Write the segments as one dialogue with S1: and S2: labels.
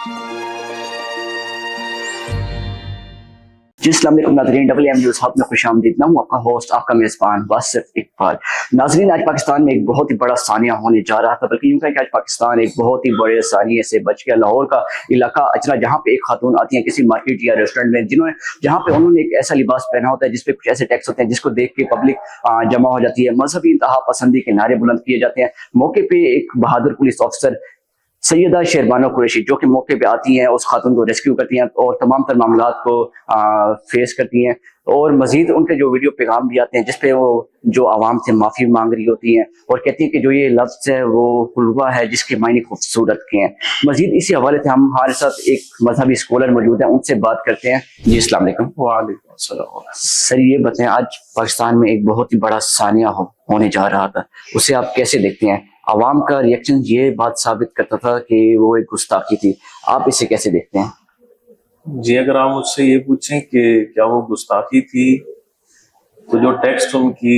S1: जी अस्सलाम वालेकुम नाज़रीन, WM न्यूज़ हब में खुश आमदीद। मैं हूँ आपका होस्ट, आपका मेज़बान वासिफ इकबाल। नाज़रीन, आज पाकिस्तान में एक बहुत ही बड़ा सानिया होने जा रहा था, बल्कि यूँ कहें कि आज पाकिस्तान एक बहुत ही बड़े सानिए से बच गया। लाहौर का इलाका अजरा, जहाँ पे एक खातून आती हैं किसी मार्केट या रेस्टोरेंट में, जहाँ पे उन्होंने एक ऐसा लिबास पहना होता है जिसपे कुछ ऐसे टैक्स होते हैं जिसको देख के पब्लिक जमा हो जाती है। मजहबी इंतहा पसंदी के नारे बुलंद किए जाते हैं। मौके पे एक बहादुर पुलिस ऑफिसर सैयदा शेरबानो कुरैशी जो कि मौके पे आती हैं, उस खातून को रेस्क्यू करती हैं और तमाम तर मामलात को फेस करती हैं। और मजीद उनके जो वीडियो पैगाम भी आते हैं जिसपे वो जो आवाम से माफ़ी मांग रही होती हैं और कहती हैं कि जो ये लफ्ज़ है वो हुलवा है जिसके मायने खूबसूरत के हैं। मजीद इसी हवाले से हमारे साथ एक मजहबी स्कॉलर मौजूद हैं, उनसे बात करते हैं। जी अस्सलाम वालेकुम।
S2: वालेकुम अस्सलाम।
S1: सर, ये बताएं, आज पाकिस्तान में एक बहुत ही बड़ा सानिया होने जा रहा था, उसे आप कैसे देखते हैं? आवाम का रिएक्शन ये बात साबित करता था कि वो एक गुस्ताखी थी, आप इसे कैसे देखते हैं?
S2: जी, अगर आप मुझसे ये पूछें कि क्या वो गुस्ताखी थी, तो जो टेक्स्ट उनकी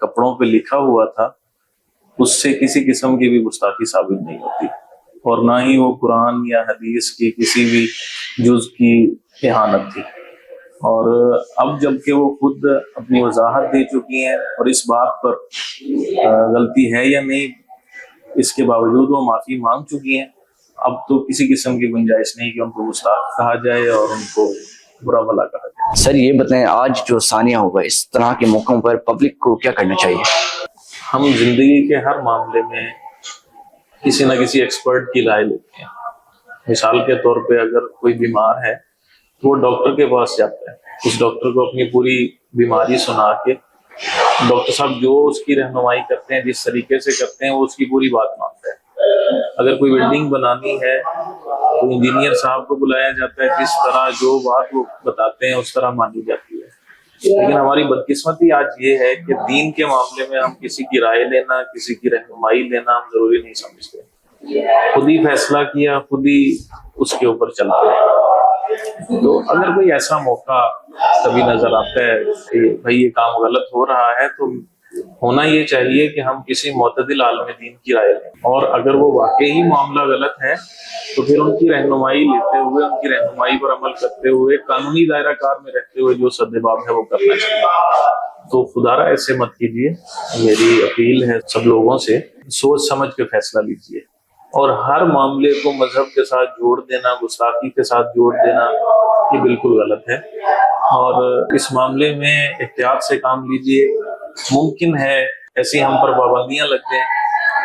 S2: कपड़ों पे लिखा हुआ था उससे किसी किस्म की भी गुस्ताखी साबित नहीं होती, और ना ही वो कुरान या हदीस की किसी भी जुज की इहानत थी। और अब जबकि वो खुद अपनी वजाहत दे चुकी हैं और इस बात पर गलती है या नहीं, इसके बावजूद वो माफी मांग चुकी हैं, अब तो किसी किस्म की गुंजाइश नहीं कि उनको गुस्ताख कहा जाए और उनको बुरा भला कहा जाए।
S1: सर, ये बताएं, आज जो सानिया होगा, इस तरह के मौकों पर पब्लिक को क्या करना चाहिए?
S2: हम जिंदगी के हर मामले में किसी न किसी एक्सपर्ट की राय लेते हैं। मिसाल के तौर पे अगर कोई बीमार है तो वो डॉक्टर के पास जाता है, उस डॉक्टर को अपनी पूरी बीमारी सुना के डॉक्टर साहब जो उसकी रहनुमाई करते हैं, जिस तरीके से करते हैं, वो उसकी पूरी बात मानता है। अगर कोई बिल्डिंग बनानी है तो इंजीनियर साहब को बुलाया जाता है, जिस तरह जो बात वो बताते हैं उस तरह मानी जाती है। लेकिन हमारी बदकिस्मती आज ये है कि दीन के मामले में हम किसी की राय लेना, किसी की रहनुमाई लेना हम जरूरी नहीं समझते। खुद ही फैसला किया, खुद ही उसके ऊपर चलते हैं। तो अगर कोई ऐसा मौका कभी नजर आता है कि भाई ये काम गलत हो रहा है, तो होना ये चाहिए कि हम किसी मुतदिल आलिम दीन की राय लें, और अगर वो वाकई ही मामला गलत है तो फिर उनकी रहनुमाई लेते हुए, उनकी रहनुमाई पर अमल करते हुए, कानूनी दायरा कार में रहते हुए जो सद्देबाब है वो करना चाहिए। तो खुदारा ऐसे मत कीजिए, मेरी अपील है सब लोगों से, सोच समझ के फैसला लीजिए। और हर मामले को मजहब के साथ जोड़ देना, गुस्ताखी के साथ जोड़ देना, ये बिल्कुल गलत है। और इस मामले में एहतियात से काम लीजिए। मुमकिन है ऐसी हम पर पाबंदियां लग जाएं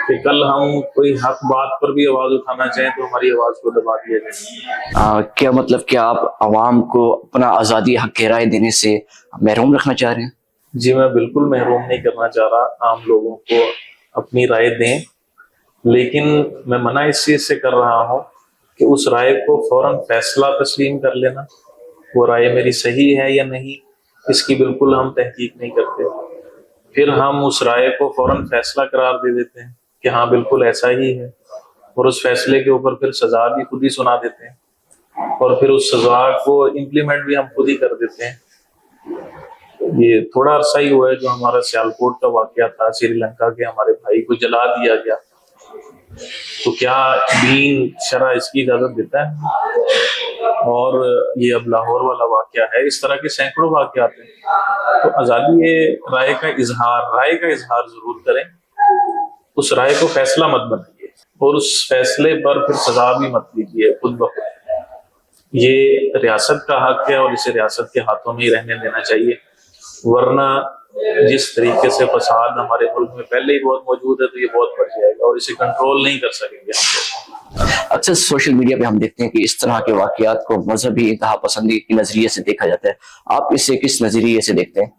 S2: कि कल हम कोई हक बात पर भी आवाज उठाना चाहें तो हमारी आवाज को दबा दिया जाए।
S1: क्या मतलब कि आप आवाम को अपना आज़ादी हक की राय देने से महरूम रखना चाह रहे हैं?
S2: जी, मैं बिल्कुल महरूम नहीं करना चाह रहा। आम लोगों को अपनी राय दें, लेकिन मैं मना इस चीज से कर रहा हूँ कि उस राय को फौरन फैसला तस्लीम कर लेना। वो राय मेरी सही है या नहीं, इसकी बिल्कुल हम तहकीक नहीं करते, फिर हम उस राय को फौरन फैसला करार दे देते हैं कि हाँ बिल्कुल ऐसा ही है, और उस फैसले के ऊपर फिर सजा भी खुद ही सुना देते हैं, और फिर उस सजा को इम्प्लीमेंट भी हम खुद ही कर देते हैं। ये थोड़ा अरसा ही हुआ है जो हमारा सियालकोट का वाकया था, श्रीलंका के हमारे भाई को जला दिया गया। तो क्या दीन शरा इसकी इजाजत देता है? और ये अब लाहौर वाला वाकया है, इस तरह के सैकड़ों वाकयात हैं। तो आजादी राय का इजहार जरूर करें, उस राय को फैसला मत बनाइए, और उस फैसले पर फिर सजा भी मत लीजिए खुद ब खुद। ये रियासत का हक है और इसे रियासत के हाथों में ही रहने देना चाहिए, वरना जिस तरीके से फसाद हमारे मुल्क में पहले ही बहुत मौजूद है तो ये बहुत बढ़ जाएगा और इसे कंट्रोल नहीं कर सकेंगे हम लोग।
S1: अक्सर सोशल मीडिया पे हम देखते हैं कि इस तरह के वाकयात को मजहबी इंतहा पसंदी के नजरिए से देखा जाता है, आप इसे किस नजरिए से देखते हैं?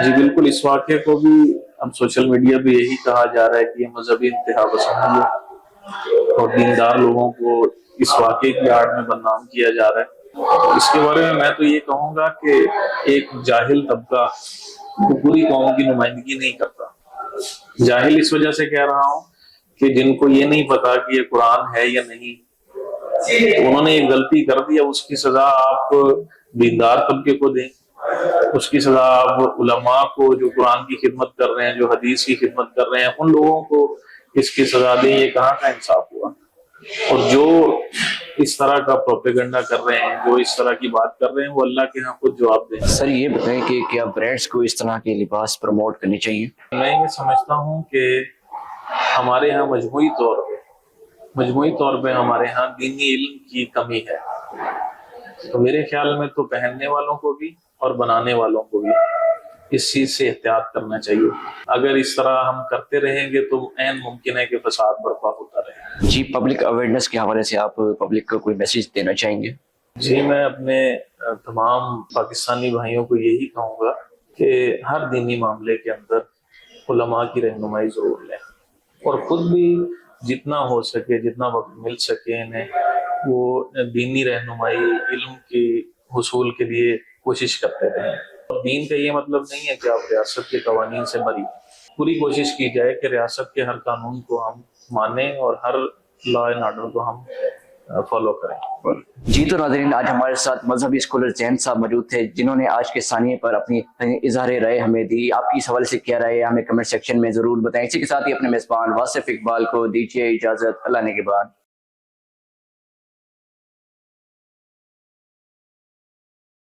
S2: जी बिल्कुल, इस वाक्य को भी अब सोशल मीडिया पे यही कहा जा रहा है कि ये मजहबी इंतहा पसंदी है, और दीनदार लोगों को इस वाक्य की आड़ में बदनाम किया जा रहा है। इसके बारे में मैं तो ये कहूंगा कि एक जाहिल तबका तो पूरी कौम की नुमाइंदगी नहीं करता। जाहिल इस वजह से कह रहा हूँ कि जिनको ये नहीं पता कि ये कुरान है या नहीं, तो उन्होंने एक गलती कर दी, उसकी सजा आप दीनदार तबके को दें, उसकी सजा आप उलमा को जो कुरान की खिदमत कर रहे हैं, जो हदीस की खिदमत कर रहे हैं, उन लोगों को इसकी सजा दें। ये कहाँ का इंसाफ हुआ? और जो इस तरह का प्रोपेगेंडा कर रहे हैं, जो इस तरह की बात कर रहे हैं, वो अल्लाह के यहाँ खुद जवाब दें।
S1: सर ये बताएं कि क्या ब्रांड्स को इस तरह के लिबास प्रमोट करने चाहिए?
S2: मैं ये समझता हूँ कि हमारे यहाँ मजमूई तौर पे हमारे यहाँ दीनी इल्म की कमी है। तो मेरे ख्याल में तो पहनने वालों को भी और बनाने वालों को भी इस चीज से एहतियात करना चाहिए। अगर इस तरह हम करते रहेंगे तो ऐन मुमकिन है कि फसाद बर्पा होता रहे।
S1: जी, पब्लिक अवेयरनेस के हवाले से आप पब्लिक को कोई मैसेज देना चाहेंगे?
S2: जी, मैं अपने तमाम पाकिस्तानी भाइयों को यही कहूँगा कि हर दीनी मामले के अंदर उलमा की रहनुमाई जरूर लें और खुद भी जितना हो सके, जितना वक्त मिल सके, इन्हें वो दीनी रहनुमाई इल्म की हुसूल के लिए कोशिश करते रहें। और दीन का ये मतलब नहीं है कि आप रियासत के कवानीन से बरी, पूरी कोशिश की जाए कि रियासत के हर कानून को हम माने और हर लॉ एंड ऑर्डर को हम फॉलो करें।
S1: जी, तो नाज़रीन, आज हमारे साथ मजहबी स्कॉलर जैन साहब मौजूद थे, जिन्होंने आज के सानिए पर अपनी इजहार राय हमें दी। आपकी इस हवाले से क्या राय है हमें कमेंट सेक्शन में जरूर बताएं। इसी के साथ ही अपने मेजबान वासिफ इकबाल को दीजिए इजाजत। अल्लाह ने के बाद।